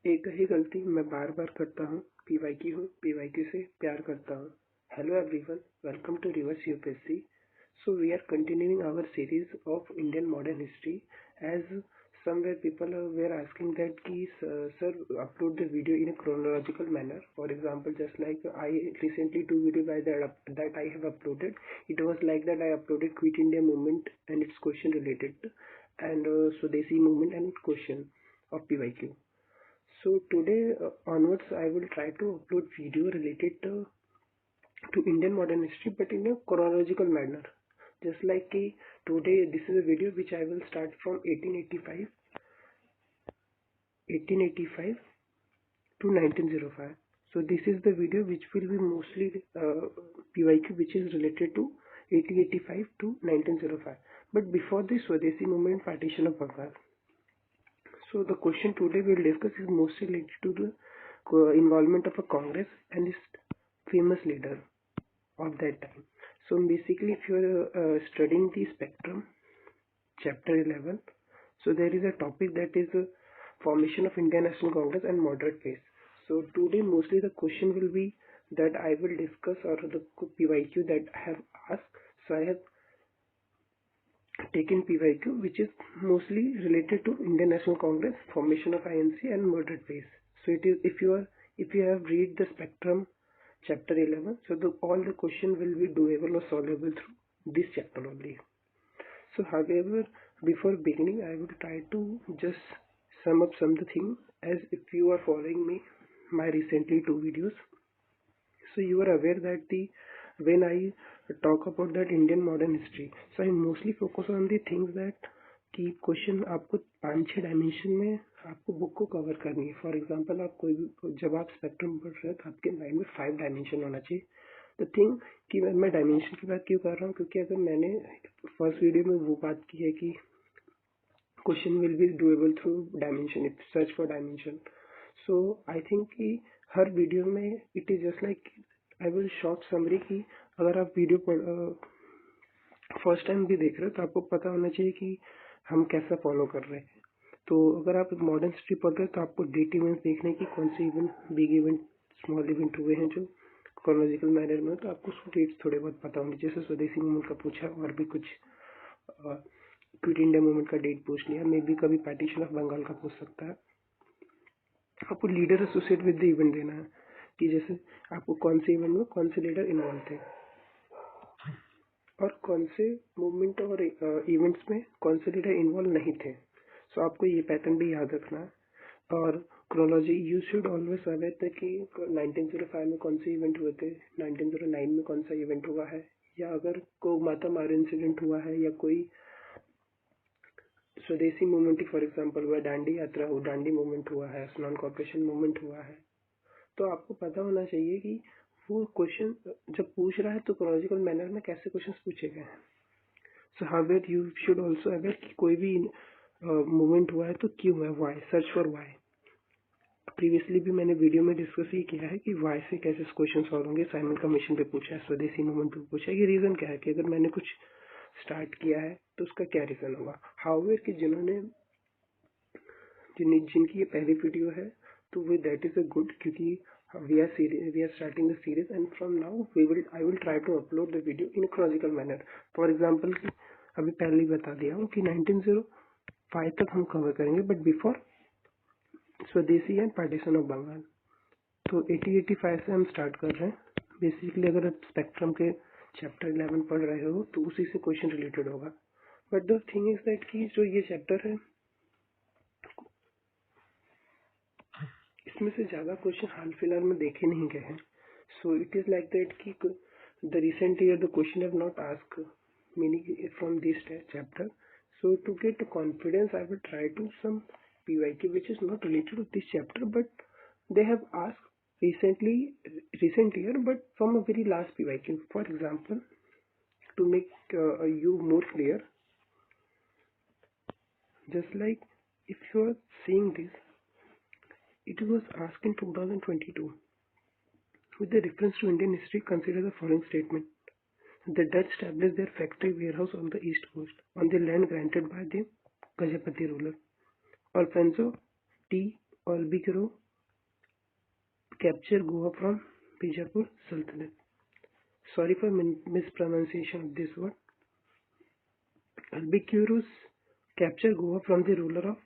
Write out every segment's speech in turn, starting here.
एक ही गलती मैं बार बार करता हूँ। पीवाईक्यू हूँ, पीवाईक्यू से प्यार करता हूँ। Hello everyone, welcome to Reverse UPSC. So we are continuing our series of Indian modern history. As somewhere people were asking that ki sir upload the video in a chronological manner. For example, just like I recently two videos that I have uploaded. It was like that I uploaded Quit India Movement and its question related, and Swadeshi Movement and its question of PYQ. So today onwards, I will try to upload video related to Indian modern history, but in a chronological manner. Just like today, this is a video which I will start from 1885 to 1905. So this is the video which will be mostly PYQ, which is related to 1885 to 1905. But before this, Swadeshi movement, partition of Bengal. So the question today we'll discuss is mostly related to the involvement of a Congress and this famous leader of that time. So basically, if you're studying the spectrum, chapter 11, so there is a topic that is formation of Indian National Congress and moderate phase. So today mostly the question will be that I will discuss, or the PYQ that I have asked. So I have taken PYQ, which is mostly related to Indian National Congress, formation of INC, and moderate phase. So it is if you have read the spectrum chapter 11, so all the question will be doable or solvable through this chapter only. So however, before beginning, I will try to just sum up some of the things, as if you are following me my recently two videos, so you are aware that when I talk about that Indian modern history, so I mostly focus on the things that कि question आपको 5-6 dimension में आपको book को cover करनी है. For example आप कोई भी जब आप स्पेक्ट्रम पढ़ रहे हो तो आपके माइंड में 5 डायमेंशन होना चाहिए. द थिंग कि मैं डायमेंशन की बात क्यों कर रहा हूँ, क्योंकि अगर मैंने फर्स्ट वीडियो में वो बात की है कि question will be doable through dimension, if search for dimension. So I think कि हर वीडियो में it is just like I will short summary कि अगर आप वीडियो फर्स्ट टाइम भी देख रहे हो तो आपको पता होना चाहिए कि हम कैसा फॉलो कर रहे हैं. तो अगर आप मॉडर्न हिस्ट्री पढ़ रहे हो तो आपको डेट इवेंट देखने की कौन से event, big event, small event हुए हैं जो क्रोनोलॉजिकल मैनर में, तो आपको डेट्स थोड़े बहुत पता होंगे. जैसे स्वदेशी मूवमेंट का पूछा, और भी कुछ क्विट इंडिया मूवमेंट का डेट पूछ लिया, मे बी कभी पार्टीशन ऑफ बंगाल का पूछ सकता है. आपको leader associate with the event देना है कि जैसे आपको कौन से इवेंट में कौन से लीडर इन्वॉल्व थे और कौन से मूवमेंट और इवेंट्स में कौन से लीडर इन्वॉल्व नहीं थे. सो आपको ये पैटर्न भी याद रखना है. और chronology you should always aware थे कि 1905 में कौन से इवेंट हुए थे, 1909 में कौन सा इवेंट हुआ है, या अगर कोई माता मार इंसिडेंट हुआ है, या कोई स्वदेशी मूवमेंट फॉर एग्जांपल हुआ, दांडी यात्रा हो, दांडी मूवमेंट हुआ है, नॉन कॉर्पोरेशन मूवमेंट हुआ है, तो आपको पता होना चाहिए कि वो क्वेश्चन जब पूछ रहा है तो क्रोनोलॉजिकल मैनर में कैसे क्वेश्चन पूछे गए हैं. सो हावेर यू शुड ऑल्सो अवेयर कि कोई भी मूवमेंट हुआ है तो क्यों हुआ है, why, search for why. Previously भी मैंने वीडियो में डिस्कस ही किया है कि वाई से कैसे क्वेश्चन सॉल्व होंगे. साइमन कमीशन पे पूछा है, स्वदेशी मूवमेंट पे पूछा है, ये रीजन क्या है कि अगर मैंने कुछ स्टार्ट किया है तो उसका क्या रीजन होगा. हाउएवर कि जिनकी ये पहली वीडियो है तो way that is a good, क्योंकि we are starting the series and from now I will try to upload the video in chronological manner. For example अभी पहले ही बता दिया हूँ कि 1905 तक हम कवर करेंगे, बट बिफोर स्वदेशी एंड पार्टीशन ऑफ बंगाल. तो 1885 से हम स्टार्ट कर रहे हैं. बेसिकली अगर आप स्पेक्ट्रम के चैप्टर 11 पढ़ रहे हो तो उसी से क्वेश्चन रिलेटेड होगा. But the thing is that कि जो ये चैप्टर है इसमें से ज़्यादा क्वेश्चन हाल फिलहाल में देखे नहीं गए हैं. So it is like that कि the recent year the question have not ask meaning from this chapter. So to get confidence, I will try to some PYQ which is not related to this chapter, but they have asked recent year, but from a very last PYQ. For example, to make you more clear, just like if you are seeing this, it was asked in 2022. With the reference to Indian history, consider the following statement. The Dutch established their factory warehouse on the east coast on the land granted by the Gajapati ruler Alfonso T. Albukiro capture Goa from Bijapur Sultanate. Sorry for mispronunciation of this word. Albuquerque capture Goa from the ruler of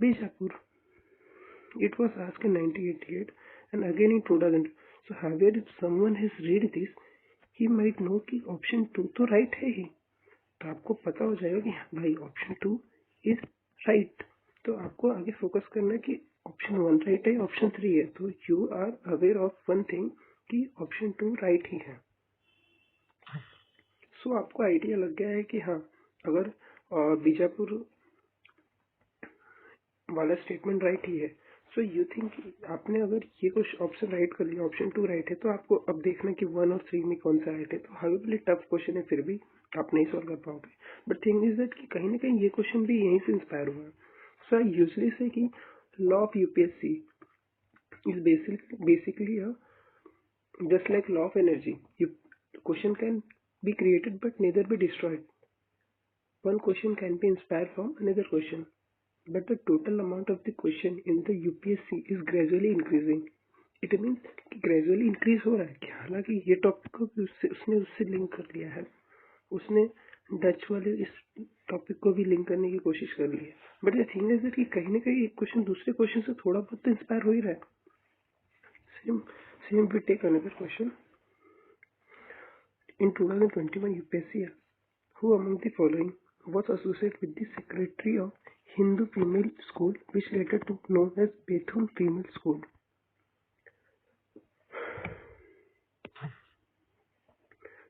Bijapur. It was asked in 1988 and again in 2000. So however, if someone has read this, he might know कि option 2 तो right है ही, तो आपको पता हो जाएगा कि भाई ऑप्शन 2 इज राइट. तो आपको आगे फोकस करना है कि ऑप्शन 1 राइट है, ऑप्शन 3 है. तो you are aware of one thing कि ऑप्शन 2 राइट ही है. सो आपको आइडिया लग गया है कि हाँ, अगर बीजापुर वाला स्टेटमेंट राइट ही है. सो यू थिंक आपने अगर ये कुछ ऑप्शन राइट कर लिया, ऑप्शन 2 राइट है, तो आपको अब देखना कि 1 और 3 में कौन सा राइट है. तो हाईली टफ क्वेश्चन है, फिर भी आप नहीं सॉल्व कर पाओगे. बट थिंग इज दैट कि कहीं ना कहीं ये क्वेश्चन भी यहीं से इंस्पायर हुआ है. सो आई यूजली से कि law of UPSC is basically just like law of energy, question can be created but neither be destroyed. One question can be inspired from another question, but the total amount of the question in the UPSC is gradually increasing. It means कि gradually increase हो रहा है. कि हालांकि ये topic को भी उसने उससे लिंक कर लिया है, उसने डच वाले इस टॉपिक को भी लिंक करने की कोशिश कर ली है. But the thing is that कि कहीं ना कहीं एक क्वेश्चन दूसरे क्वेश्चन से थोड़ा बहुत तो इंस्पायर हो ही रहा है. Same we take another question. In 2021 UPSC, who among the following was associated with the secretary of Hindu Female School, which later took known as Bethune Female School?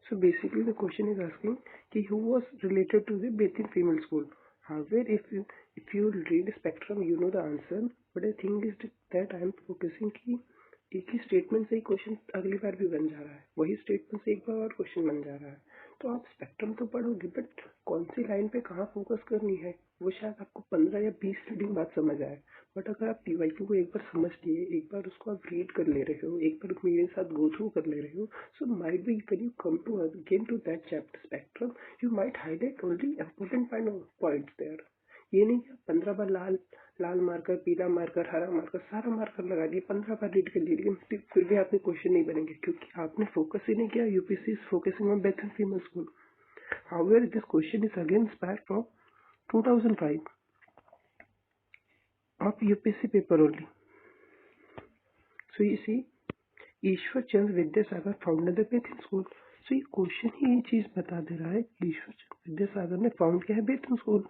So basically the question is asking who was related to the Bethune Female School. However, if you read spectrum, you know the answer. But the thing is that I am focusing कि एक ही statement से ही question अगली बार भी बन जा रहा है, वही स्टेटमेंट से एक बार और क्वेश्चन बन जा रहा है. तो आप स्पेक्ट्रम तो पढ़ोगे, बट कौन सी लाइन पे कहाँ फोकस करनी है वो शायद आपको 15 या 20 रीडिंग बाद समझ आए. बट अगर आप पीवाईक्यू को एक बार समझ लिए, एक बार उसको आप रीड कर ले रहे हो, एक बार मेरे साथ गो थ्रू कर ले रहे हो, so might be when you come to again to that chapter spectrum, you might highlight only important points there. ये नहीं कि 15 बार लाल मार्कर, पीला मार्कर, हरा मार्कर, सारा मार्कर लगा दिए, 15 बार रीड कर लिए, लेकिन फिर भी आपके क्वेश्चन नहीं बनेंगे क्योंकि आपने फोकस ही नहीं किया. UPSC is focusing on Bethune female school. However this question is again inspired from 2005 of UPSC paper only. So you see, Ishwar Chandra Vidyasagar founded the Bethune school. So ये क्वेश्चन ही ये चीज बता दे रहा है कि ईश्वर चंद्र विद्यासागर ने फाउंड किया है बेथुन स्कूल.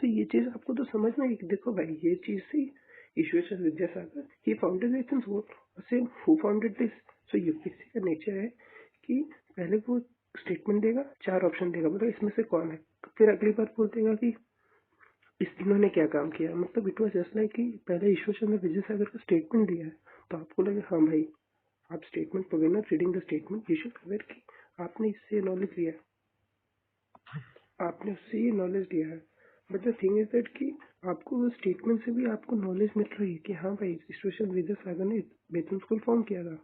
तो ये चीज आपको तो समझना है कि देखो भाई, ये चीज थी Ishwar Chandra Vidyasagar, he founded Bethune school. Same who founded this. So UPSC का नेचर है कि पहले वो स्टेटमेंट देगा, 4 ऑप्शन देगा, मतलब इसमें से कौन है. फिर अगली बार बोल देगा कि इन्होंने क्या काम किया. मतलब इट वॉज जस्ट लाइक कि पहले ईश्वर चंद्र विद्यासागर का स्टेटमेंट दिया है, तो आपको लगे हाँ भाई आप स्टेटमेंट पढ़े ना, reading the statement you should aware कि आपने इससे नॉलेज लिया, आपने उससे ये नॉलेज लिया है. But the thing is that कि आपको वो स्टेटमेंट से भी आपको नॉलेज मिल रही है कि हाँ भाई ईश्वर चंद्र विद्यासागर ने बेथुन स्कूल फॉर्म किया था.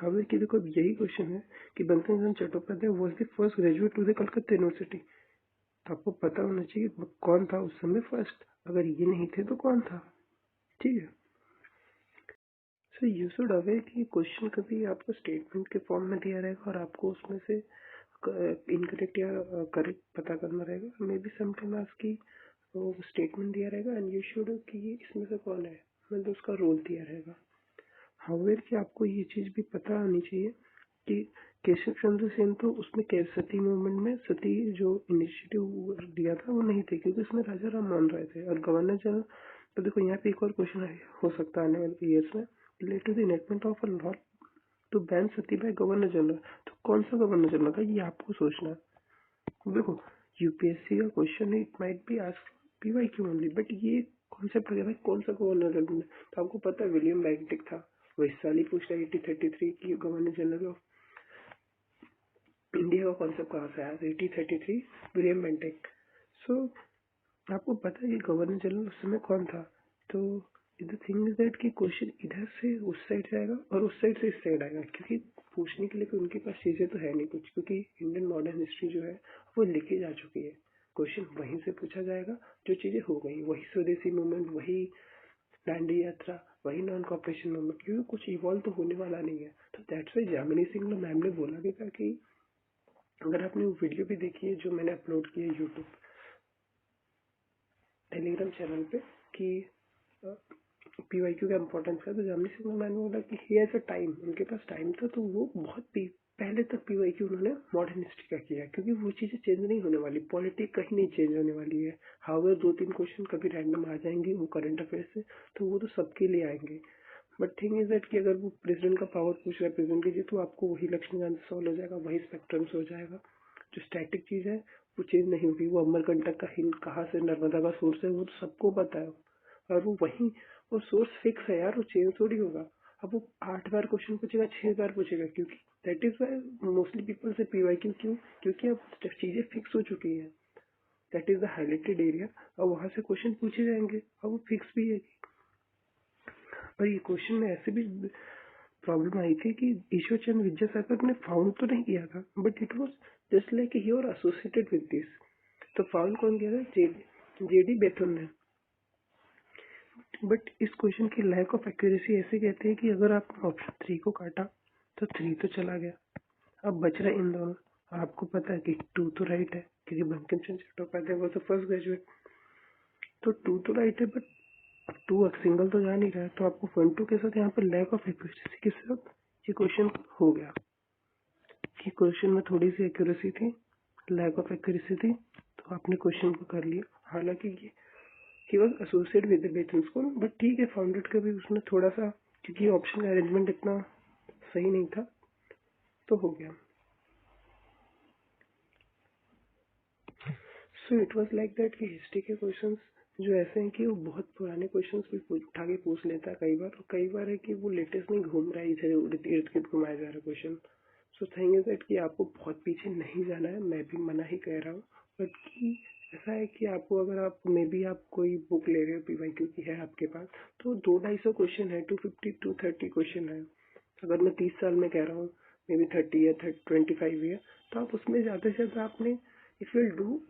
हालांकि कि देखो यही क्वेश्चन है कि Bankim Chandra Chattopadhyay was the first graduate to the Calcutta university. तो आपको पता होना चाहिए कौन था उस समय फर्स्ट. अगर ये नहीं थे तो कौन था. ठीक है. सो यू शुड अवेयर कि क्वेश्चन कभी आपको स्टेटमेंट के फॉर्म में दिया रहेगा और आपको उसमें से इनकरेक्ट या करेक्ट पता करना रहेगा. मे बी समटाइम आपकी वो स्टेटमेंट दिया रहेगा एंड यू शुड कि ये इसमें से कौन है, मतलब उसका रोल दिया रहेगा. हाउएवर कि आपको ये चीज भी पता होनी चाहिए कि केशव चंद्र सेन तो उसमें सती मूवमेंट में सती जो इनिशिएटिव दिया था वो नहीं थे, क्योंकि उसमें राजा राम मोहन राय थे और गवर्नर जनरल. तो देखो यहाँ पे एक और क्वेश्चन हो सकता है आने वाले ईयर्स में, related to the enactment of a law to ban sati by governor general. तो कौन सा गवर्नर जनरल था ये आपको सोचना है. देखो यूपीएससी का question it might be asked PYQ only, but ये कॉन्सेप्ट है भाई कौन सा गवर्नर जनरल. तो आपको पता है विलियम बेंटिक था, वो इस साल ही पूछ रहा है 1833 की गवर्नर जनरल ऑफ इंडिया का कॉन्सेप्ट कहाँ से आया. 1833 विलियम बेंटिक. सो आपको पता है कि गवर्नर जनरल उस समय कौन था. तो द थिंग इज दैट कि क्वेश्चन इधर से उस साइड जाएगा और उस साइड से इस साइड आएगा, क्योंकि पूछने के लिए उनके पास चीजें तो है नहीं कुछ, क्योंकि इंडियन मॉडर्न हिस्ट्री जो है वो लिखी जा चुकी है. क्वेश्चन वहीं से पूछा जाएगा जो चीजें हो गई, वही स्वदेशी मूवमेंट, वही दांडी यात्रा, वही नॉन कॉपरेशन मूवमेंट, क्योंकि कुछ इवॉल्व तो होने वाला नहीं है। तो that's why Jamini Singh ma'am ने बोला भी था कि अगर आपने वो वीडियो भी देखी है जो मैंने अपलोड की है यूट्यूब टेलीग्राम चैनल पे कि पीवाईक्यू का इम्पोर्टेंस है, तो जामिनी सिंह मैम ने बोला कि ही हैज अ टाइम, उनके पास टाइम था, तो वो बहुत पहले तक पीवाईक्यू उन्होंने मॉडर्न हिस्ट्री का किया, क्योंकि वो चीजें चेंज नहीं होने वाली, पॉलिटिक्स कहीं नहीं चेंज होने वाली है। हाउएवर 2-3 क्वेश्चन कभी रैंडम आ जाएंगे वो करंट अफेयर से, तो वो तो सबके लिए आएंगे। बट थिंग इज दैट कि अगर वो प्रेसिडेंट का पावर पूछ रहा है प्रेसिडेंट कीजिए, तो आपको वही लक्ष्मीकांत से सॉल्व हो जाएगा, वही स्पेक्ट्रम से हो जाएगा। जो स्टैटिक चीज है वो चेंज नहीं होगी। वो अमरकंटक का हिंद कहाँ से नर्मदा का सोर्स है वो तो सबको पता है, और वो वही वो सोर्स फिक्स है यार, वो चेंज थोड़ी होगा। अब वो 8 बार क्वेश्चन पूछेगा, 6 बार पूछेगा, क्योंकि that is why mostly people से पीवाईक्यू क्यों, क्योंकि अब चीजें फिक्स हो चुकी है, that is the highlighted area, और वहां से क्वेश्चन पूछे जाएंगे और वो फिक्स भी है। और ये क्वेश्चन में ऐसे भी प्रॉब्लम आई थी कि ईश्वर चंद्र विद्यासागर ने फाउंड तो नहीं किया था, but it was just like he और एसोसिएटेड विद दिस। तो फाउंड कौन किया था? जेडी बेथुन ने। बट इस क्वेश्चन की लैक ऑफ एक्यूरेसी ऐसे कहते हैं कि अगर आपने ऑप्शन 3 को काटा तो 3 तो चला गया, अब बच रहा इन दोनों, और आपको पता है कि 2 तो राइट है, क्योंकि बंकिम चंद्र चट्टोपाध्याय वो तो फर्स्ट ग्रेजुएट, तो 2 तो राइट है, बट 2 सिंगल तो जा नहीं रहा है, तो आपको 1-2 के साथ यहाँ पर लैक ऑफ एक्यूरेसी के साथ ये क्वेश्चन हो गया कि क्वेश्चन में थोड़ी सी एक्यूरेसी थी, लैक ऑफ एक्यूरेसी थी, तो आपने क्वेश्चन को कर लिया। हालांकि ये he was associate with the Bethune school, but ठीक है, फाउंडेड का भी उसने थोड़ा सा, क्योंकि ऑप्शन का अरेंजमेंट इतना सही नहीं था, तो हो गया। सो इट वाज लाइक दैट कि हिस्ट्री के क्वेश्चंस जो ऐसे हैं कि वो बहुत पुराने क्वेश्चंस भी उठा के पूछ लेता है कई बार, और कई बार है कि वो लेटेस्ट में घूम रहा है, इधर इर्द गिर्द घुमाया जा रहा है question. So thing is that कि आपको बहुत पीछे नहीं जाना है, मैं भी मना ही कह रहा हूँ, बट कि ऐसा है कि आपको अगर आप मे बी आप कोई बुक ले रहे हो पीवाईक्यू की है आपके पास, तो 200-250 क्वेश्चन है, 250-230 क्वेश्चन है। अगर मैं 30 साल में कह रहा हूँ, मे बी 30 या 25 ईयर, तो आप उसमें ज़्यादा से ज़्यादा आपने इफ यू डू,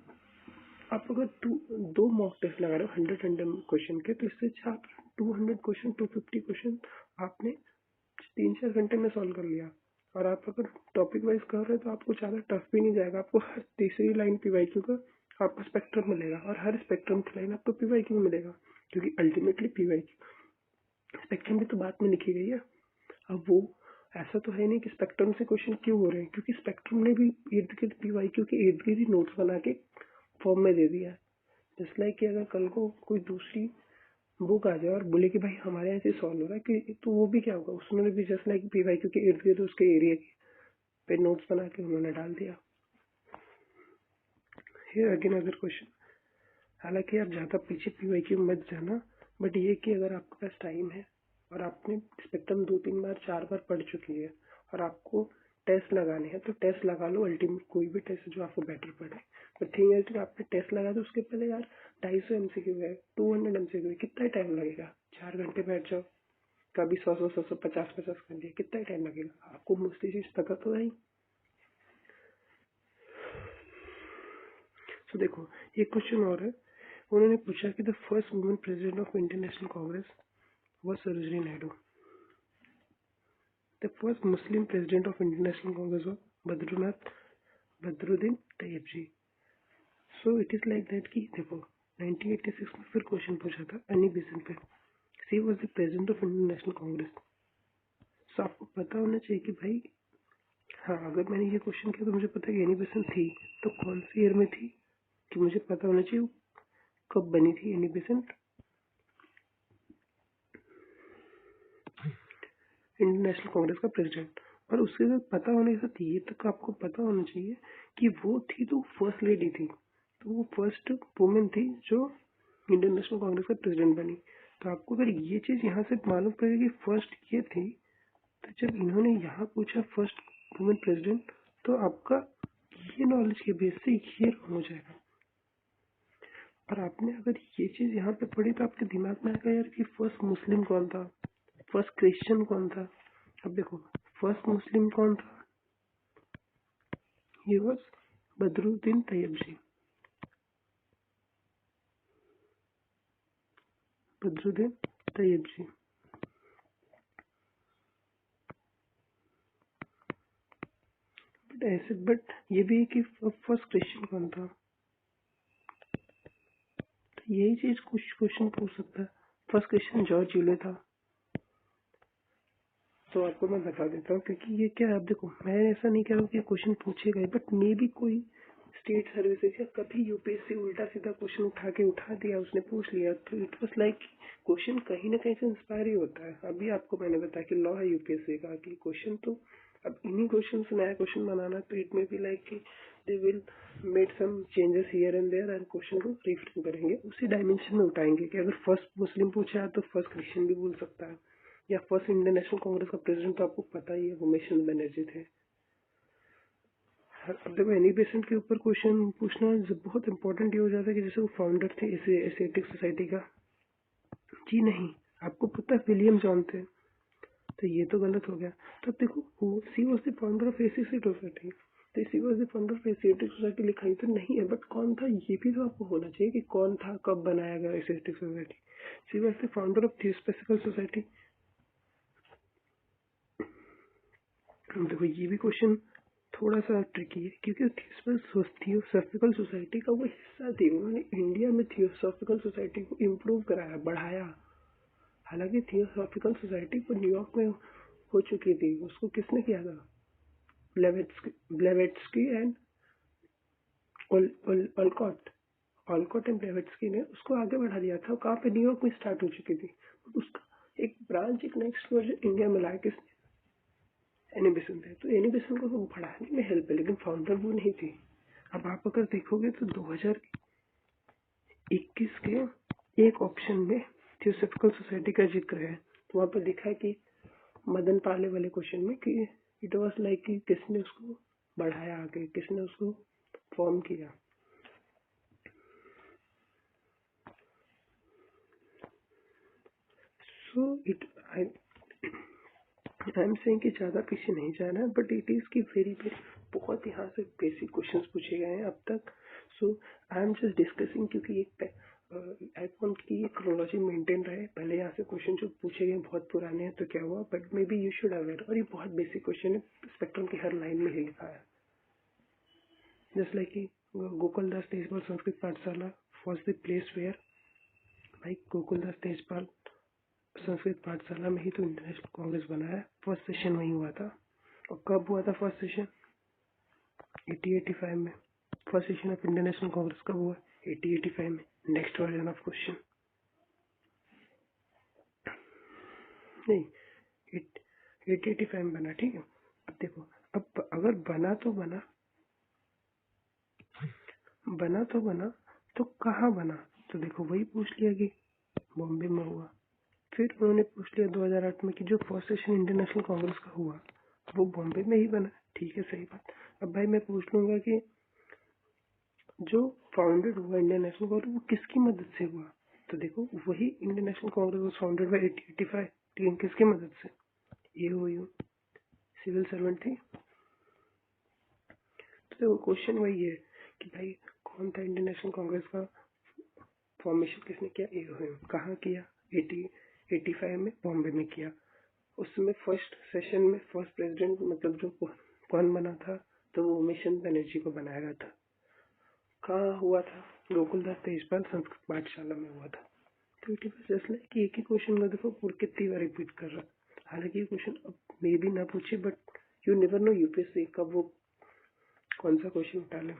आप अगर 2 मॉक टेस्ट लगा रहे हो 100 क्वेश्चन के, तो इससे अच्छा आप 200 क्वेश्चन, 250 क्वेश्चन आपने 3-4 घंटे में सॉल्व कर लिया। और आप अगर टॉपिक वाइज कर रहे हो तो आपको ज़्यादा टफ भी नहीं जाएगा, आपको हर तीसरी लाइन पीवाईक्यू का आपको स्पेक्ट्रम मिलेगा, और हर स्पेक्ट्रम की लाइन आपको पीवाईक्यू में मिलेगा, क्योंकि अल्टीमेटली पीवाईक्यू स्पेक्ट्रम भी तो बाद में लिखी गई है। अब वो ऐसा तो है नहीं कि स्पेक्ट्रम से क्वेश्चन क्यों हो रहे हैं, क्योंकि स्पेक्ट्रम ने भी इर्द गिर्द पीवाईक्यू के इर्द गिर्द ही नोट्स बना के फॉर्म में दे दिया है। जस्ट लाइक कि अगर कल को कोई दूसरी बुक आ जाए और बोले कि भाई हमारे यहाँ से सॉल्व हो रहा है कि, तो वो भी क्या होगा, उसमें भी जस्ट लाइक पीवाईक्यू के इर्द गिर्द उसके एरिया पे नोट्स बना के उन्होंने डाल दिया। हियर अगेन अदर क्वेश्चन, हालांकि आप ज़्यादा पीछे पीवाईक्यू मत जाना, बट ये कि अगर आपके पास टाइम है और आपने स्पेक्ट्रम 2-3 बार 4 बार पढ़ चुकी है और आपको टेस्ट लगाने हैं, तो टेस्ट लगा लो, अल्टीमेट कोई भी टेस्ट जो आपको बेटर पड़े। बट थिंग है कि आपने टेस्ट लगा दो, उसके पहले यार 250 MCQ है, 200 MCQ है, कितना टाइम लगेगा? 4 घंटे बैठ जाओ, कभी 100-100, 50-50 कर दिया, कितना टाइम लगेगा? आपको मोस्टली चीज पता तो है ही। तो देखो एक क्वेश्चन और है, उन्होंने पूछा कि the first women president of Indian National Congress was Sarojini Naidu. The first Muslim president of Indian National Congress was Badruddin Tayyib. So it is like that कि देखो 1986 में फिर क्वेश्चन पूछा था अनी बेसेंट पे, she was the president of Indian National Congress. So आपको पता होना चाहिए कि भाई हाँ, अगर मैंने ये क्वेश्चन किया तो मुझे पता है कि एनी बेसेंट थी, तो कौन सी ईयर में थी कि मुझे पता होना चाहिए कब बनी थी Annie Besant Indian National Congress का प्रेसिडेंट। और उसके साथ पता होने के साथ ये तक आपको पता होना चाहिए कि वो थी तो फर्स्ट लेडी थी, तो वो फर्स्ट वुमेन थी जो इंडियन नेशनल कांग्रेस का प्रेसिडेंट बनी। तो आपको अगर ये चीज यहाँ से मालूम पड़ेगी कि फर्स्ट ये थी, तो जब इन्होंने यहाँ पूछा फर्स्ट वुमेन प्रेसिडेंट, तो आपका ये नॉलेज के बेस से ये हो जाएगा। और आपने अगर ये चीज यहाँ पे पढ़ी तो आपके दिमाग में आएगा यार कि फर्स्ट मुस्लिम कौन था, फर्स्ट क्रिश्चियन कौन था। अब देखो फर्स्ट मुस्लिम कौन था, ये वॉज बदरुद्दीन तैयब जी। बदरुद्दीन तैयब जी। बट ये भी है कि फर्स्ट क्वेश्चन कौन था, तो यही चीज कुछ क्वेश्चन पूछ सकता है। फर्स्ट क्वेश्चन जॉर्ज यूले था। तो आपको मैं बता देता हूँ, क्योंकि ये क्या है, आप देखो मैं ऐसा नहीं कह रहा हूँ कि क्वेश्चन पूछेगा ही, बट मे भी कोई स्टेट सर्विसेज या कभी यूपीएससी उल्टा सीधा क्वेश्चन उठा दिया, उसने पूछ लिया, तो इट वाज लाइक क्वेश्चन कहीं ना कहीं से इंस्पायर ही होता है। अभी आपको मैंने बताया कि लॉ है यूपीएससी का कि क्वेश्चन, तो अब इन्हीं क्वेश्चन से नया क्वेश्चन बनाना, तो इट मे बी लाइक कि they will made some changes here and there and question को रिफ्रेम करेंगे, उसी डायमेंशन में उठाएंगे कि अगर फर्स्ट मुस्लिम पूछा है तो फर्स्ट क्रिश्चियन भी बोल सकता है, या फर्स्ट इंडियन नेशनल कांग्रेस का प्रेसिडेंट तो आपको पता ही है उमेश चंद्र बनर्जी थे। अब देखो एनी बेसेंट के ऊपर क्वेश्चन पूछना बहुत इंपॉर्टेंट ये हो जाता है कि जैसे वो फाउंडर थे एशियाटिक सोसाइटी का, जी नहीं, आपको पता है विलियम जॉन थे, तो ये तो गलत हो गया। तो अब देखो she was the founder of Asiatic Society, तो she was the founder of Asiatic Society लिखाई तो नहीं है, बट कौन था ये भी तो आपको होना चाहिए कि कौन था, कब बनाया गया Asiatic Society. She was the founder of Theosophical Society. देखो ये भी क्वेश्चन थोड़ा सा ट्रिकी है, क्योंकि थियोसॉफिकल सोसाइटी का वो हिस्सा थी, उन्होंने इंडिया में थियोसॉफिकल सोसाइटी को इम्प्रूव कराया, बढ़ाया। हालांकि थियोसॉफिकल सोसाइटी को न्यूयॉर्क में हो चुकी थी, उसको किसने किया था, ब्लेवेट्स्की एंड ऑलकॉट, ऑलकॉट एंड ब्लेवेट्स्की ने उसको आगे बढ़ा दिया था। कहाँ पे, न्यूयॉर्क में स्टार्ट हो चुकी थी, उसका एक ब्रांच, एक नेक्स्ट वर्जन इंडिया में लाया किसने, एनी बेसेंट है। तो एनी बेसेंट को वो बढ़ाने में हेल्प है, लेकिन फाउंडर वो नहीं थी। अब आप अगर देखोगे तो 2021 के एक ऑप्शन में थियोसॉफिकल सोसाइटी का जिक्र है, तो वहाँ पर लिखा है कि मदन पाले वाले क्वेश्चन में कि इट वाज लाइक कि किसने उसको बढ़ाया आगे, किसने उसको फॉर्म किया। So it I am saying कि ज़्यादा पीछे नहीं जाना है, बट इट इज़ की वेरी वेरी बहुत यहाँ से बेसिक क्वेश्चंस पूछे गए हैं अब तक। सो आई एम जस्ट डिस्कसिंग, क्योंकि एक आई वांट की ये क्रोनोलॉजी मेंटेन रहे। पहले यहाँ से क्वेश्चन जो पूछे गए बहुत पुराने हैं तो क्या हुआ, but may be you should aware, और ये बहुत बेसिक क्वेश्चन है, स्पेक्ट्रम की हर लाइन में ही लिखा है। जस्ट लाइक कि गोकुलदास तेजपाल संस्कृत पाठशाला वॉज द प्लेस वेयर, भाई गोकुलदास तेजपाल संस्कृत पाठशाला में ही तो इंटरनेशनल कांग्रेस बना है, फर्स्ट सेशन वहीं हुआ था। और कब हुआ था फर्स्ट सेशन, 8085 में। First session of Indian National Congress कब हुआ, 8085 में। नेक्स्ट वर्जन ऑफ क्वेश्चन, नहीं 8085 में बना, ठीक है। अब देखो, अब अगर बना तो कहाँ बना, तो देखो वही पूछ लिया कि बॉम्बे में हुआ। फिर उन्होंने पूछ लिया 2008 में कि जो first session Indian National Congress का हुआ वो बॉम्बे में ही बना, ठीक है, सही बात। अब भाई मैं पूछ लूंगा कि जो फाउंडेड हुआ इंडियन नेशनल कांग्रेस वो किसकी मदद से हुआ, तो देखो वही Indian National Congress was founded by 1885, लेकिन किसकी मदद से, एओयू सिविल सर्वेंट थी। तो देखो क्वेश्चन वही है कि भाई कौन था इंडियन नेशनल कांग्रेस का फॉर्मेशन किसने किया, एओयू। कहाँ किया, 85 में बॉम्बे में किया। उसमें फर्स्ट सेशन में फर्स्ट प्रेसिडेंट मतलब जो कौन बना था, तो वो उमेश चंद्र बनर्जी को बनाया गया था। कहाँ हुआ था, गोकुलदास तेजपाल संस्कृत पाठशाला में हुआ था। तो इट वाज जस्ट लाइक कि एक ही क्वेश्चन में देखो पूरा कितनी बार रिपीट कर रहा है। हालांकि ये क्वेश्चन अब मे भी ना पूछे, but you never know UPSC कब वो कौन सा क्वेश्चन उठा ले।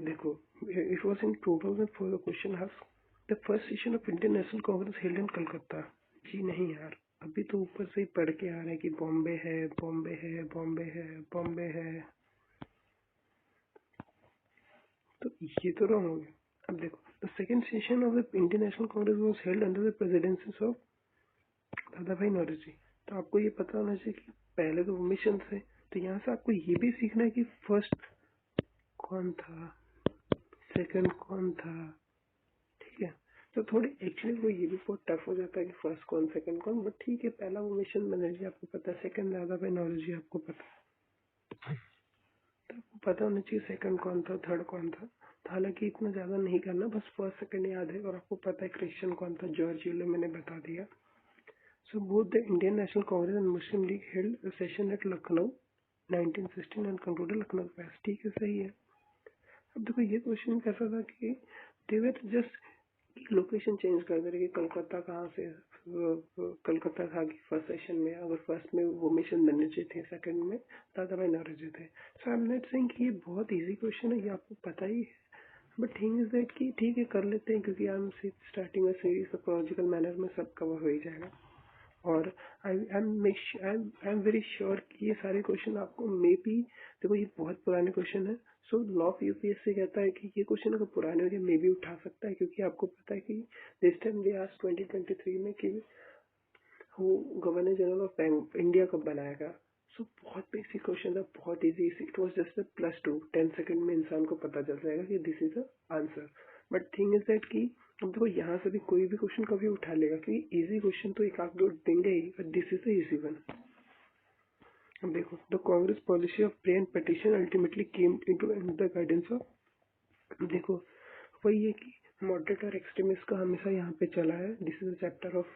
देखो it was in 2004 the question has the first session of Indian National Congress held in Calcutta. जी नहीं यार, अभी तो ऊपर से ही पढ़ के आ रहे हैं कि बॉम्बे है, बॉम्बे है, बॉम्बे है, बॉम्बे है, तो ये तो रॉन्ग हो गया। अब देखो the second session of the Indian National Congress was held under the presidency of दादा भाई नौरोजी। तो आपको ये पता होना चाहिए कि पहले तो मिशन थे, तो यहाँ से आपको ये भी सीखना है कि फर्स्ट कौन था, सेकंड कौन था, ठीक है। तो थोड़ी एक्चुअली वो ये भी बहुत टफ हो जाता है कि फर्स्ट कौन सेकंड कौन, बट ठीक है, पहला वो मिशन बनर्जी आपको पता है, सेकंड दादा भाई नौरोजी आपको पता है, तो आपको पता होना चाहिए सेकंड कौन था, थर्ड कौन था। हालांकि इतना ज़्यादा नहीं करना, बस फर्स्ट सेकंड याद है और आपको पता है क्वेश्चन कौन था, जॉर्ज यूलो, मैंने बता दिया. So both the Indian National Congress and Muslim League held a session at Lucknow 1916 and concluded Lucknow Pass. ठीक है, सही है. अब देखो ये क्वेश्चन कैसा था कि they were just location change कर दे रहे कि कलकत्ता कहाँ से, कलकत्ता था कि फर्स्ट सेशन में, अगर फर्स्ट में वो मिशन बनर्जी थे, सेकंड में दादा भाई नौरोजी थे. सो आई एम नॉट सेइंग कि ये बहुत इजी क्वेश्चन है, ये आपको पता ही है. बट थिंग इज दैट कि ठीक है कर लेते हैं, क्योंकि I am starting a series, chronological manner में सब कवर हो ही जाएगा. और आई एम वेरी श्योर कि ये सारे क्वेश्चन आपको मे बी, देखो ये बहुत पुराने क्वेश्चन है. सो लॉ ऑफ यूपीएससी कहता है कि ये क्वेश्चन अगर पुराने हो गए मे भी उठा सकता है, क्योंकि आपको पता है कि दिस टाइम दे आज 2023 में कि वो governor general of bank India कब बनाएगा. सो बहुत बेसिक क्वेश्चन था, बहुत easy. It was just +2, 10 second में इंसान को पता चल जाएगा कि this is the answer. But thing is that कि अब देखो यहाँ से भी कोई भी क्वेश्चन कभी उठा लेगा, क्योंकि इजी क्वेश्चन तो एक आध दो देंगे ही, but this is the easy one. अब देखो, the Congress policy of pray and petition ultimately came into the guidance of. देखो वही है कि मॉडरेट और एक्सट्रीमिस्ट का हमेशा यहाँ पे चला है. This is chapter of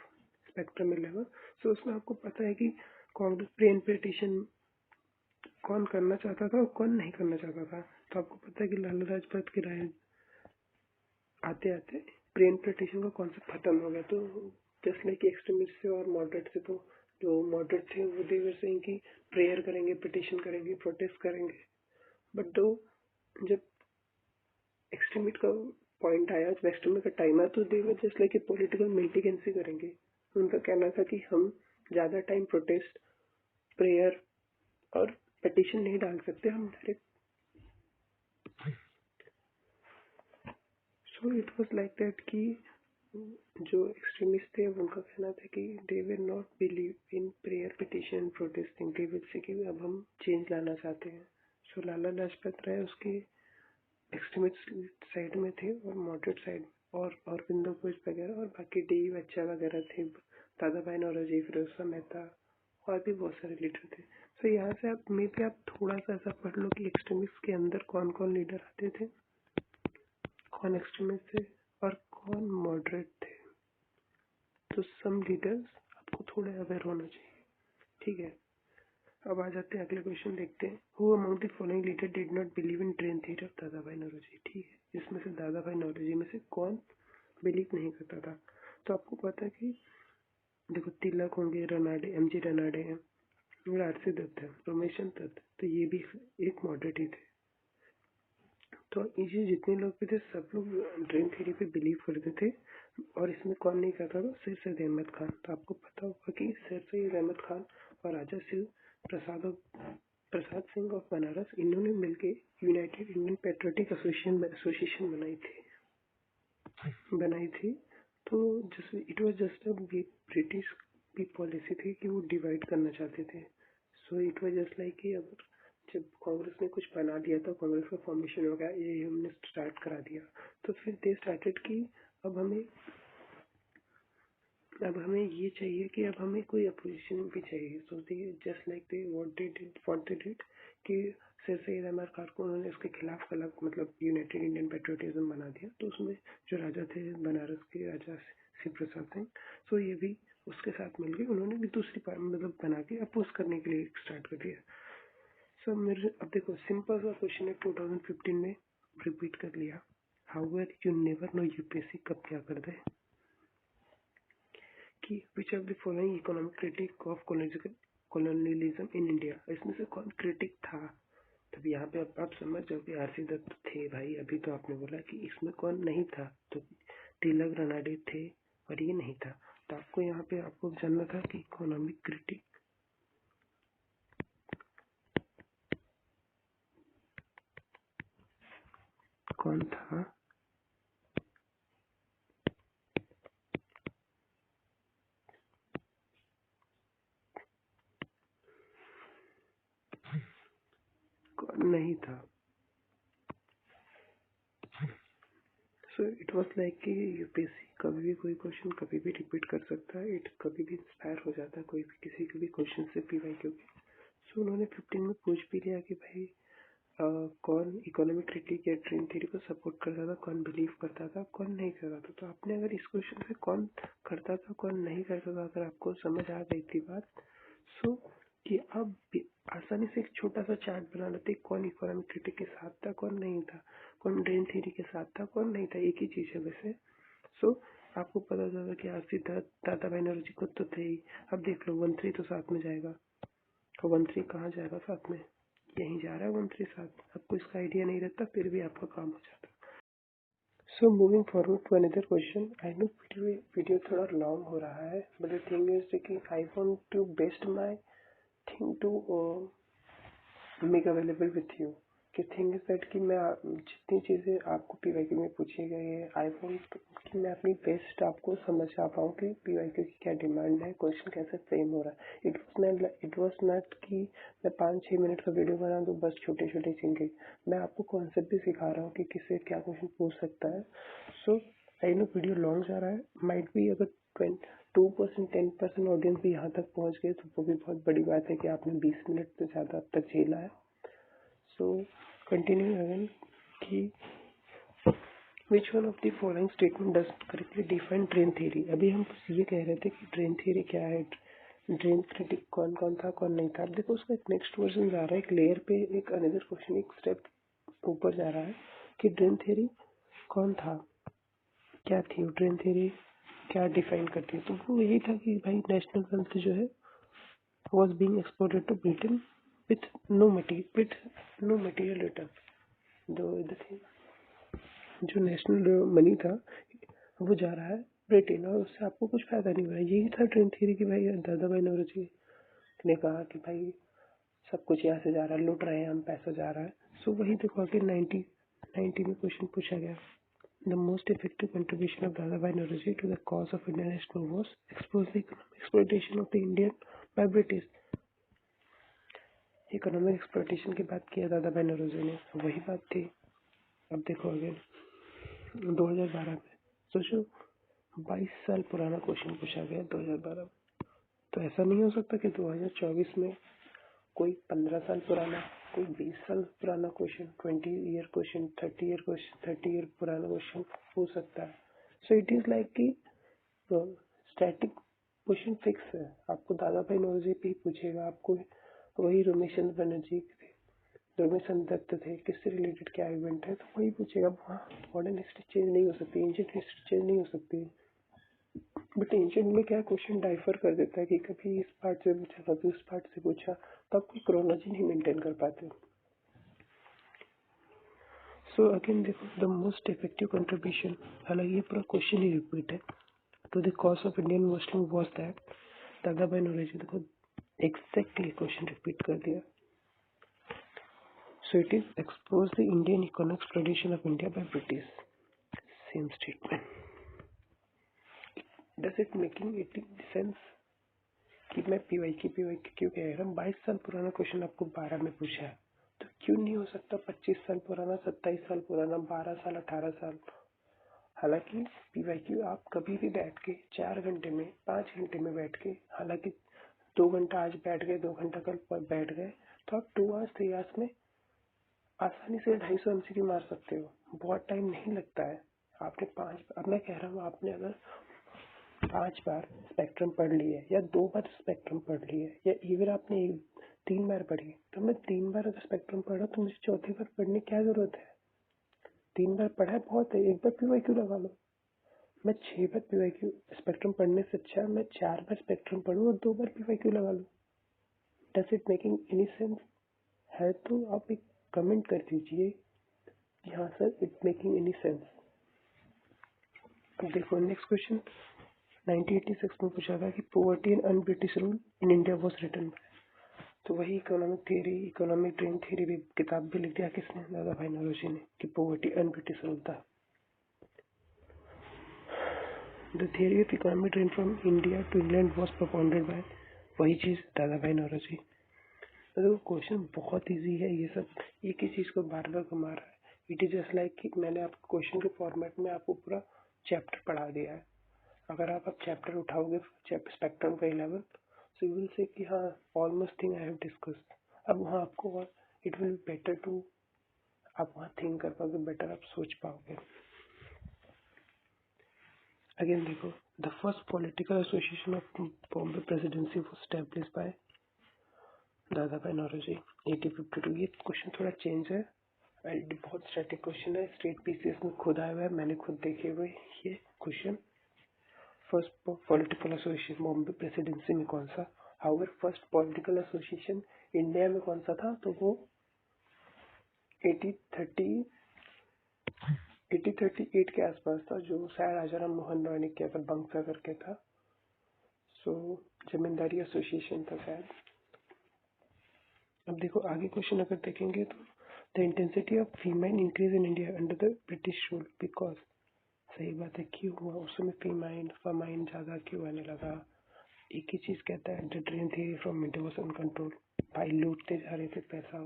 spectrum 11. सो उसमें आपको पता है कि कांग्रेस प्रे एंड पिटीशन कौन करना चाहता था और कौन नहीं करना चाहता था. तो आपको पता है कि लाला लाजपत के राय आते आते प्रे एंड पिटीशन का कॉन्सेप्ट खत्म हो गया. तो जस्ट लाइक एक्सट्रीमिस्ट से और मॉडरेट से, तो जो मॉडरेट थे वो दे वर सेइंग कि प्रेयर करेंगे, पिटीशन करेंगे, प्रोटेस्ट करेंगे. बट दो जब एक्सट्रीमिस्ट का पॉइंट आया, जब एक्सट्रीमिस्ट का टाइम आया, तो they were just like political militancy करेंगे. उनका कहना था कि हम ज्यादा टाइम प्रोटेस्ट, प्रेयर और पिटीशन नहीं डाल सकते, हम direct. So it was like that कि जो एक्सट्रीमिस्ट थे उनका कहना था कि they will not believe in prayer, petition, protesting. They will say कि अब हम चेंज लाना चाहते हैं. सो लाला लाजपत राय उसके एक्सट्रीमिस्ट साइड में थे और मॉडरेट साइड, और अरविंदो घोष वगैरह और बाकी डी बच्चा वगैरह थे, दादा भाई नौरोजी, फिरोज मेहता और भी बहुत सारे लीडर थे. सो यहाँ से आप मे भी आप थोड़ा सा ऐसा पढ़ लो कि एक्सट्रीमिस्ट के अंदर कौन कौन लीडर आते थे, कौन एक्सट्रीमिस्ट थे और कौन मॉडरेट थे. तो सम लीडर्स आपको थोड़े अवेयर होना चाहिए. ठीक है, अब आ जाते हैं अगले क्वेश्चन देखते हैं. Who among the following leader did not believe in train theory of दादा भाई नौरोजी. ठीक है, इसमें से दादा भाई नौरोजी में से कौन बिलीव नहीं करता था. तो आपको पता है कि देखो तिलक होंगे, रनाडे, एमजी रनाडे हैं, आरसी दत्त है, रमेशन दत्त, तो ये भी एक मॉडरेट ही थे. तो ये जितने लोग भी थे सब लोग ड्रीम थ्योरी पे बिलीव करते थे. और इसमें कौन नहीं करता था, सिर सैयद अहमद खान. तो आपको पता होगा कि सिर सैयद अहमद खान और राजा शिव प्रसाद सिंह ऑफ बनारस, इन्होंने मिलके यूनाइटेड इंडियन पेट्रियोटिक एसोसिएशन बनाई थी. तो जैसे it was just a British की पॉलिसी थी कि वो डिवाइड करना चाहते थे. सो इट वाज जस्ट लाइक कि अगर जब कांग्रेस ने कुछ बना दिया तो कांग्रेस का फॉर्मेशन हो गया, ये हमने स्टार्ट करा दिया. तो फिर दे स्टार्टेड कि अब हमें ये चाहिए कि अब हमें कोई अपोजिशन भी चाहिए. So they just like they wanted it कि सर सैयद अहमद खान को उन्होंने उसके खिलाफ अलग मतलब यूनाइटेड इंडियन पेट्रियोटिज्म बना दिया. तो उसमें जो राजा थे बनारस के, राजा शिव प्रसाद सिंह, सो ये भी उसके साथ मिलके उन्होंने भी दूसरी मतलब बना के अपोज करने के लिए स्टार्ट कर दिया. सो मेरे अब देखो सिंपल सा क्वेश्चन है, 2015 में रिपीट कर लिया. However you never know UPSC कब क्या कर दे कि which of the following economic critic of colonialism in India. इसमें से कौन क्रिटिक था. तब यहाँ पे आप समझ जाओ कि आरसी दत्त थे भाई. अभी तो आपने बोला कि इसमें कौन नहीं था, तो तिलक रनाडे थे और ये नहीं था. तो आपको यहाँ पे आपको जानना था कि इकोनॉमिक क्रिटिक कौन था. कौन नहीं था. सो इट वॉज लाइक कि यूपीएससी कभी भी कोई क्वेश्चन कभी भी रिपीट कर सकता है. इट कभी भी इंस्पायर हो जाता है कोई भी किसी के भी क्वेश्चन से पीवाईक्यू के. सो उन्होंने 15 में पूछ भी लिया कि भाई कौन इकोनॉमिक क्रिटिक या ड्रीम थ्योरी को सपोर्ट करता था, कौन बिलीव करता था, कौन नहीं करता था। तो आपने अगर इस क्वेश्चन से कौन करता था कौन नहीं करता था अगर आपको समझ आ गई थी बात, सो कि आप आसानी से एक छोटा सा चार्ट बना लेते कौन इकोनॉमिक क्रिटिक के साथ था कौन नहीं था, कौन ड्रीम थ्योरी के साथ था कौन नहीं था, एक ही चीज है वैसे। सो आपको पता चला कि आज दादा भाई नौरोजी को तो थे ही। अब देख लो 1-3 तो साथ में जाएगा, 1-3 कहाँ जाएगा साथ में, यहीं जा रहा है 1-3 साथ। आपको इसका आइडिया नहीं रहता फिर भी आपका काम हो जाता। So moving forward to another question. I know video थोड़ा लॉन्ग हो रहा है, बट द थिंग इज कि I want to best my thing to make available with you. कि थिंग इज दैट कि मैं जितनी चीज़ें आपको पीवाईक्यू में पूछी गई है, आई वांट कि मैं अपनी बेस्ट आपको समझ आ पाऊँ कि पीवाईक्यू की क्या डिमांड है, क्वेश्चन कैसे फ्रेम हो रहा है। इट वॉज नॉट कि मैं 5-6 मिनट का वीडियो बना दूँ बस छोटी छोटी चीजें। मैं आपको कॉन्सेप्ट भी सिखा रहा हूँ कि किससे क्या क्वेश्चन पूछ सकता है। सो आई नो वीडियो लॉन्ग जा रहा है, माइट भी अगर 2% 10% ऑडियंस भी यहाँ तक पहुँच गए तो वो भी बहुत बड़ी बात है कि आपने 20 मिनट से ज़्यादा अब तक झेला है। सो कंटिन्यू अगेन कि which one of the following statement does correctly define drain theory. अभी हम ये कह रहे थे कि ड्रेन थ्योरी क्या है, ड्रेन क्रिटिक कौन कौन था कौन नहीं था। अब देखो उसका एक नेक्स्ट वर्जन जा रहा है, एक लेयर पे एक अनदर क्वेश्चन एक स्टेप ऊपर जा रहा है कि ड्रेन थ्योरी कौन था, क्या थी ड्रेन थ्योरी, क्या डिफाइन करती है। तो वो यही था कि भाई नेशनल वेल्थ जो है was being exported to Britain with no material return। the thing जो नेशनल मनी था वो जा रहा है ब्रिटेन और उससे आपको कुछ फायदा नहीं हुआ है। यही था ड्रीम थ्योरी की भाई दादा भाई नौरोजी ने कहा कि भाई सब कुछ यहाँ से जा रहा है, लूट रहे हैं हम, पैसा जा रहा है। सो वही देखो कि 90 में क्वेश्चन पूछा गया। The most effective contribution of Dadabhai Naoroji to the cause of Indian national was expose the economic exploitation of the Indian by British। Economic exploitation की बात किया दादा भाई नौरोजी ने, वही बात थी। अब देखो अगेन 2012 में सोचो 22 साल पुराना क्वेश्चन पूछा गया 2012 में। तो ऐसा नहीं हो सकता कि 2024 में कोई 15 साल पुराना, कोई 20 साल पुराना question, 20 year question, 30 year question, 30 year पुराना क्वेश्चन हो सकता है। सो इट इज लाइक कि स्टैटिक क्वेश्चन फिक्स है, आपको दादा भाई नौरोजी पे ही पूछेगा, आपको वही रमेशचंद्र बनर्जी थे, रमेशचंद्र दत्त थे, किससे रिलेटेड क्या इवेंट है तो वही पूछेगा। वहाँ मॉडर्न हिस्ट्री चेंज नहीं हो सकती, एंशिएंट हिस्ट्री चेंज नहीं हो सकती। बट एंशिएंट में क्या क्वेश्चन डाइफर कर देता है कि कभी इस पार्ट से पूछा कभी उस पार्ट से पूछा, तो आप कोई क्रोनोलॉजी नहीं मेंटेन कर पाते। सो अगेन देखो द मोस्ट इफेक्टिव कंट्रीब्यूशन, हालांकि ये पूरा क्वेश्चन ही रिपीट है, to the cause of Indian Muslim was that. Dadabhai Naoroji देखो एग्जैक्टली क्वेश्चन रिपीट कर दिया। So it is expose the Indian economic exploitation of India by British। Same statement। Does it making it sense कि मैं PY क्यों कह रहा हूँ। 22 साल पुराना क्वेश्चन आपको 12 में पूछा है तो क्यों नहीं हो सकता 25 साल पुराना, 27 साल पुराना, 12 साल, 18 साल। हालांकि पीवाईक्यू आप कभी भी बैठ के 4 घंटे में, 5 घंटे में बैठ के, हालांकि 2 घंटा आज बैठ गए, 2 घंटा कल बैठ गए, तो आप 2 आवर्स 3 आवर्स में आसानी से 250 MCQ मार सकते हो, बहुत टाइम नहीं लगता है। आपने 5, अब मैं कह रहा हूँ आपने अगर 5 बार स्पेक्ट्रम पढ़ ली है या 2 बार स्पेक्ट्रम पढ़ ली है या इवन आपने 3 बार पढ़ी, तो मैं 3 बार अगर स्पेक्ट्रम पढ़ा तो मुझे चौथी बार पढ़ने की क्या जरूरत है। 3 बार पढ़ा है बहुत है, एक बार पीवाईक्यू लगा लो। मैं 6 बार पीवाईक्यू स्पेक्ट्रम पढ़ने से अच्छा मैं 4 बार स्पेक्ट्रम पढ़ूँ और 2 बार पीवाईक्यू लगा लूँ। Does it making any sense है तो आप एक कमेंट कर दीजिए हाँ sir it making any sense. अब देखो नेक्स्ट क्वेश्चन 1986 में पूछा था कि poverty and un British rule in India was written by. तो वही economic theory, economic dream theory भी किताब भी लिख दिया किसने, दादा भाई नौरोजी ने, कि पोवर्टी अन ब्रिटिश रूल था। The theory of economic dream from India to England was propounded by, वही चीज दादा भाई नौरोजी। तो क्वेश्चन बहुत इजी है, ये सब एक ही चीज को बार बार घुमा रहा है। इट इज जस्ट लाइक कि मैंने आपको क्वेश्चन के फॉर्मेट में आपको पूरा चैप्टर पढ़ा दिया है। अगर आप अब चैप्टर उठाओगे स्पेक्ट्रम का 11, सो यू विल से कि हाँ almost thing I have discussed. अब वहाँ आपको इट विल बेटर टू आप वहाँ थिंक कर पाओगे, बेटर आप सोच पाओगे। अगेन देखो, the first political association of Bombay presidency was established bye दादा भाई नौरोजी 1852। ये क्वेश्चन थोड़ा चेंज है, बहुत स्टैटिक क्वेश्चन है, स्टेट पीसीएस में खुद आया हुआ है, मैंने खुद देखे हुए ये question. First political association Bombay presidency में कौन सा, however first political association India में कौन सा था, तो वो 1838 के आसपास था, जो शायद राजा राम मोहन रॉय ने किया था, बंसा करके था। सो जमींदारी एसोसिएशन था शायद। अब देखो आगे क्वेश्चन अगर देखेंगे तो the intensity of famine increase in India under the British rule because, सही बात है, क्यों हुआ उस समय फीमाइन ज़्यादा क्यों आने लगा। एक ही चीज़ कहता है, the drain theory from India was uncontrol, भाई लूटते जा रहे थे पैसा,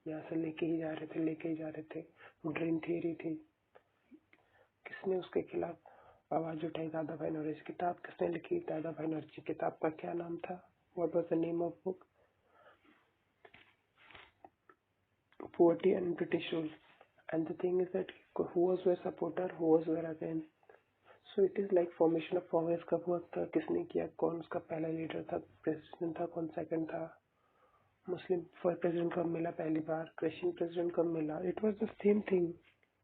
यहाँ से लेके ही जा रहे थे, ड्रेन थियरी थी। किसने उसके खिलाफ आवाज उठाई, दादा भाई नौरोजी। किताब किसने लिखी, दादा भाई नौरोजी। किताब का क्या नाम था, what was the name of book, poverty and British rule. And the thing is that who was where supporter, who was where against. So it is like formation of Congress कब हुआ था, किसने किया, कौन उसका पहला लीडर था, president था, कौन सेकंड था, मुस्लिम फर्स्ट प्रेसिडेंट कब मिला पहली बार, क्रिश्चियन प्रेसिडेंट कब मिला। It was the same thing.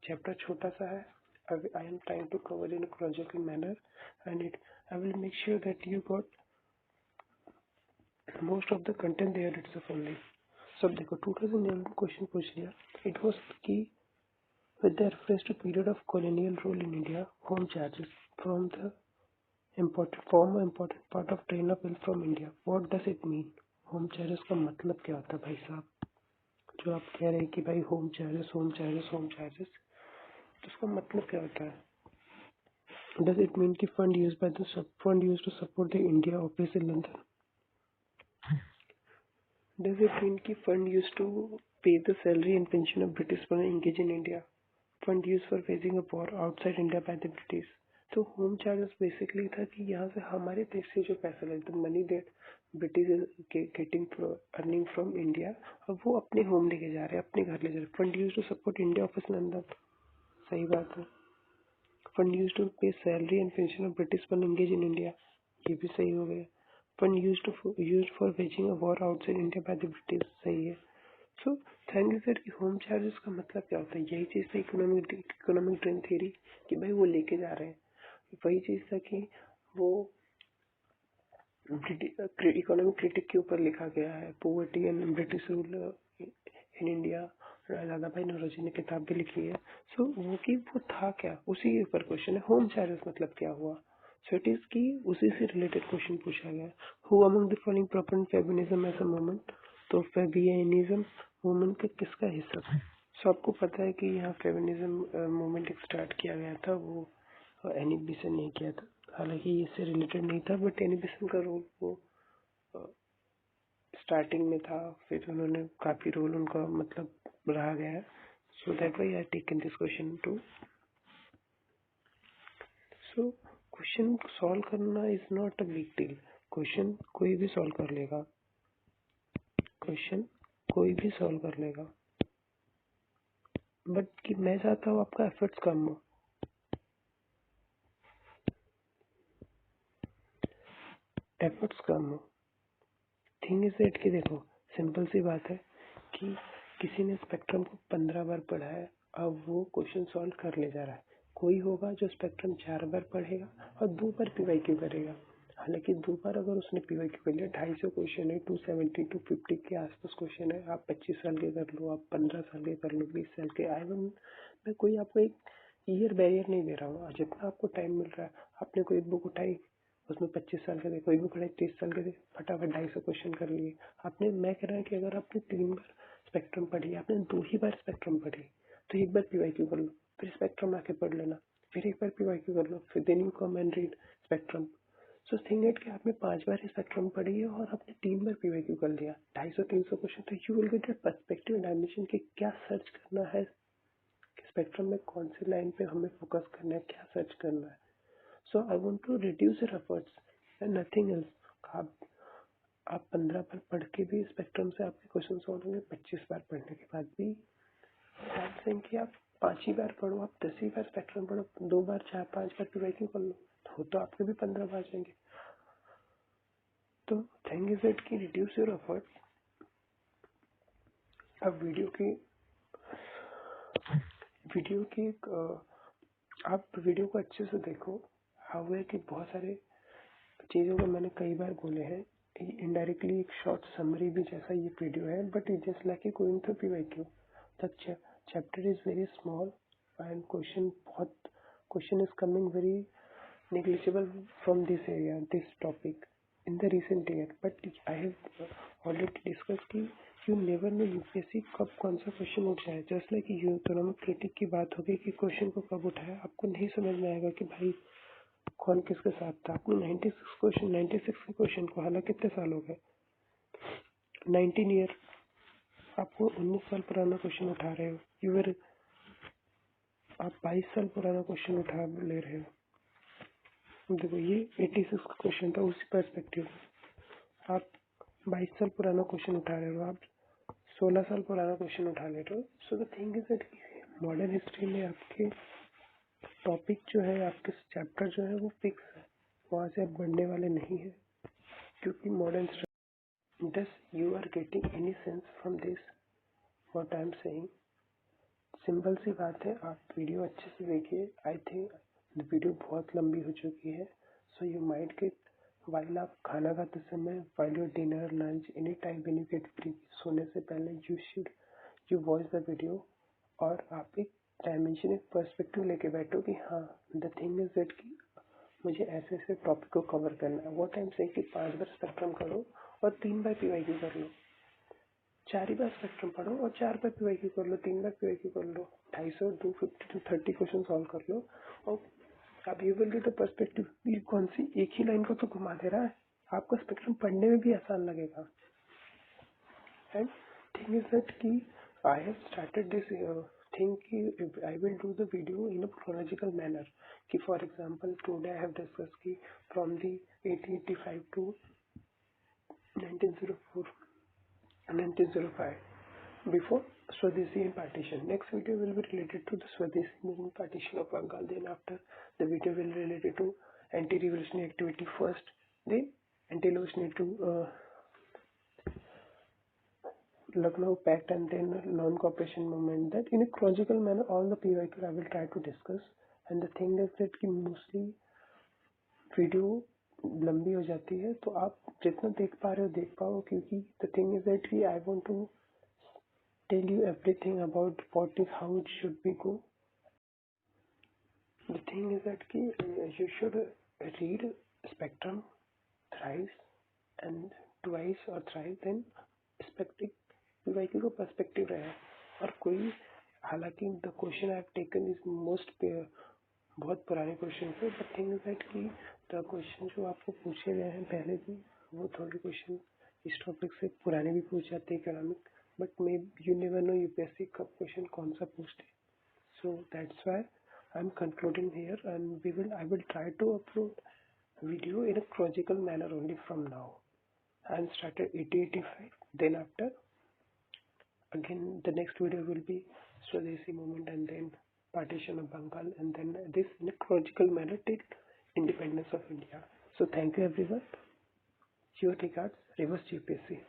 Chapter छोटा सा है, I am trying to cover in a chronological manner, and I will make sure that you got most of the content there itself only. सब देखो 2011 question पूछ लिया, it was कि with the reference to period of colonial rule in India, home charges from the important part of train of wealth from India. What does it mean? Home charges का मतलब क्या होता है भाई साहब, जो आप कह रहे हैं कि भाई होम चार्जेस, तो उसका मतलब क्या होता है। Does it mean कि fund used to support the India office in London? Does it mean कि fund used to pay the salary and pension of British personnel engaged in India? Fund used for waging a war outside India by the British. तो home charges basically था कि यहाँ से हमारे देश से जो पैसा लगता है, money that British getting earning from India, अब वो अपने होम लेके जा रहे हैं, अपने घर ले जा रहे हैं। Fund use to support India Office London, सही बात है। Fund use to pay salary and pension of British person engage in India, ये भी सही हो गया। Fund use for waging a war outside India by the British, सही है। सो थैंक यू सर कि होम चार्जेस का मतलब क्या होता है, यही चीज़ था इकोनॉमिक ट्रेंड थ्योरी, कि भाई वो लेके जा रहे हैं। वही चीज़ था कि वो इकोनॉमिक क्रिटिक के ऊपर लिखा गया है, poverty and British rule in India, दादा भाई नौरोजी ने किताब भी लिखी है। सो वो कि वो था क्या, उसी के ऊपर क्वेश्चन है, होम चार्जेस मतलब क्या हुआ। सो इट इज की उसी से रिलेटेड क्वेश्चन पूछा गया। Who among the following proponent feminism as a movement, तो फेबियनिज्म मूवमेंट का किसका हिस्सा था। सो आपको पता है कि यहाँ फेमिनिज्म मूवमेंट स्टार्ट किया गया था, वो एनी बेसन ने किया था, हालांकि इससे रिलेटेड नहीं था, बट एनी बेसन का रोल वो स्टार्टिंग में था, फिर उन्होंने काफी रोल उनका मतलब रहा गया। So that why I taken this question to. So question solve करना is not a big deal, question कोई भी सॉल्व कर लेगा, बट कि मैं चाहता हूँ आपका एफर्ट्स कम हो। थिंग इज दैट कि देखो सिंपल सी बात है कि किसी ने स्पेक्ट्रम को 15 बार पढ़ा है, अब वो क्वेश्चन सॉल्व कर ले जा रहा है। कोई होगा जो स्पेक्ट्रम 4 बार पढ़ेगा और 2 बार पीवाईक्यू करेगा। हालांकि 2 बार अगर उसने पीवाईक्यू कर लिया, 250 क्वेश्चन है, 270 250 के आसपास क्वेश्चन है, आप 25 साल के कर लो, आप 15 साल के कर लो, 20 साल के, मैं कोई आपको एक ईयर बैरियर नहीं दे रहा हूँ, जितना आपको टाइम मिल रहा है। आपने कोई बुक उठाई, उसमें 25 साल के थे, कोई बुक उठाई 30 साल के थे, फटाफट 250 क्वेश्चन कर लिए आपने। मैं कह रहा हूँ कि अगर आपने 3 बार स्पेक्ट्रम पढ़ी, आपने 2 ही बार स्पेक्ट्रम पढ़ी, तो एक बार पीवाईक्यू कर लो, फिर स्पेक्ट्रम आके पढ़ लेना, फिर एक बार पीवाईक्यू कर लो, फिर then you come and read spectrum. So think it कि आपने 5 बार स्पेक्ट्रम पढ़ी है और आपने 3 बार पीवाईक्यू कर लिया, 250-300 क्वेश्चन, तो you will get perspective dimension के क्या सर्च करना है, स्पेक्ट्रम में कौन सी लाइन पे हमें फोकस करना है, क्या सर्च करना है। So I want to reduce your efforts and nothing else. आप 15 बार पढ़ के भी स्पेक्ट्रम से आपके क्वेश्चन सॉल्व होंगे, 25 बार पढ़ने के बाद भी दैट सेइंग कि आप 5 ही बार पढ़ो, आप 10 ही बार स्पेक्ट्रम पढ़ो, 2 बार 4 5 बार पीवाईक्यू कर लो, तो आपके भी 15 बार जाएंगे। तो थिंग इज इट कि रिड्यूस योर एफर्ट। अब आप वीडियो को अच्छे से देखो। हाउ है कि बहुत सारे चीज़ों को मैंने कई बार बोले हैं, इनडायरेक्टली एक शॉर्ट समरी भी जैसा ये वीडियो है, but it just like going through PYQ. The chapter is very small and question is coming very negligible from this area, this topic in the recent year. But I have already discussed कि you never know UPSC कब कौन सा question उठ जाए। Just like यूकोनॉमिक critic की बात होगी कि क्वेश्चन को कब उठाया, आपको नहीं समझ में आएगा कि भाई कौन किसके साथ था। आपने 96 के क्वेश्चन को, हालांकि कितने साल हो गए, 19 ईयर, आपको 19 साल पुराना क्वेश्चन उठा रहे हो। आप 22 साल पुराना क्वेश्चन उठा ले रहे हो। देखो ये 86 का क्वेश्चन था, उसी पर्सपेक्टिव आप 22 साल पुराना क्वेश्चन उठा रहे हो, आप 16 साल पुराना क्वेश्चन उठा ले रहे हो। So the thing is that modern history में आपके टॉपिक जो है, आपके चैप्टर जो है वो फिक्स है, वहाँ से आप बढ़ने वाले नहीं है, क्योंकि मॉडर्न दस you are getting any sense from this what I am saying. Simple सी बात है, आप वीडियो अच्छे से देखिए। आई थिंक वीडियो बहुत लंबी हो चुकी है, so you might get while आप खाना खाते समय, while your dinner lunch any time when you get free, सोने से पहले यू वॉच द वीडियो, और आप एक डायमेंशन, एक पर्सपेक्टिव लेके बैठो कि हाँ द थिंग इज दैट कि मुझे ऐसे ऐसे टॉपिक को कवर करना है। वो टाइम से कि 5 बार स्पेक्ट्रम करो और 3 बार पीवाईक्यू कर लो, 4 ही बार स्पेक्ट्रम पढ़ो और 4 बार पीवाईक्यू कर लो, 3 बार पीवाईक्यू कर लो, 250 250 to 30 क्वेश्चन सॉल्व कर लो, और अब you will get a perspective. ये कौन सी एक ही लाइन को तो घुमा दे रहा है, आपको स्पेक्ट्रम पढ़ने में भी आसान लगेगा। एंड थिंग इज दैट कि I have started this thing कि I will do the video in a chronological manner. कि for example today I have discuss कि from the 1885 to 1904 1905 before Swadeshi partition. Next video will be related to the Swadeshi movement partition of Bengal. Then after the video will be related to anti-revolutionary activity first, then anti-revolutionary to Lucknow Pact, and then non-cooperation movement. That in a chronological manner, all the PYQ I will try to discuss. And the thing is that कि mostly video लंबी हो जाती है, तो आप जितना देख पा रहे हो देख पाओ, क्योंकि द थिंग इज दैट कि I want to tell you everything about what is how it should be go. The thing is that ki, you should read spectrum thrice and twice or thrice, then perspective PYQ का perspective रहे। और कोई, हालांकि the question I have taken is most बहुत पुराने question थे, but thing is that कि the question जो आपको पूछे गए हैं पहले भी, वो थोड़े क्वेश्चन इस टॉपिक से पुराने भी पूछ जाते हैं economic, but may you never know UPSC कब क्वेश्चन कौन सा पूछते हैं। So that's why I am concluding here, and I will try to upload video in a chronological manner only from now. I started 1885, then after again the next video will be Swadeshi movement and then partition of Bengal, and then this in a chronological manner till independence of India. So thank you everyone. Your regards, Reverse GPSC.